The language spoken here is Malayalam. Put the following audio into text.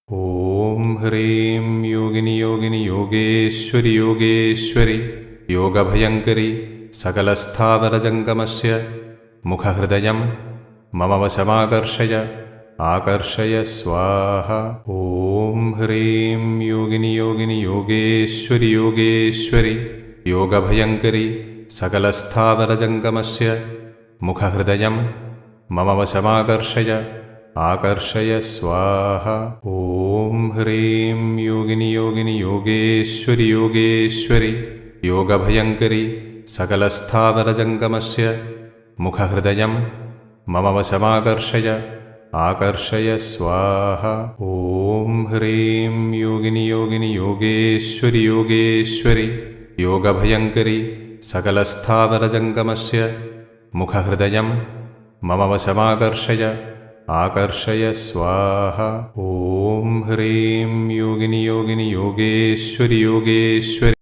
ഓം ഹ്രീം യോഗിനി യോഗിനി യോഗേശ്വരി യോഗേശ്വരി യോഗഭയങ്കരി സകലസ്ഥാവരജംഗമസ്യ മുഖഹൃദയം മമ വശമാകർഷയ ആകർഷയ സ്വാഹ. ഓം ഹ്രീം യോഗിനി യോഗിനി യോഗേശ്വരി യോഗേശ്വരി യോഗഭയങ്കരി സകലസ്ഥാവരജംഗമസ്യ മുഖഹൃദയം മമ വശമാകർഷയ ആകർഷയ സ്വാഹ. ഓം ഹ്രീം യോഗിനി യോഗിനി യോഗേശ്വരി യോഗേശ്വരി യോഗഭയങ്കരി സകലസ്ഥാവരജംഗമസ്യ മുഖഹൃദയം മമ വശമാകർഷയ ആകർഷയ സ്വാഹ. ഓം ഹ്രീം യോഗിനി യോഗിനി യോഗേശ്വരി യോഗേശ്വരി യോഗഭയങ്കരി സകലസ്ഥാവരജംഗമസ്യ മുഖഹൃദയം മമ വശമാകർഷയ ആകർഷയ സ്വാഹ. ഓം ഹ്രീം യോഗിനി യോഗിനി യോഗേശ്വരി യോഗേശ്വരി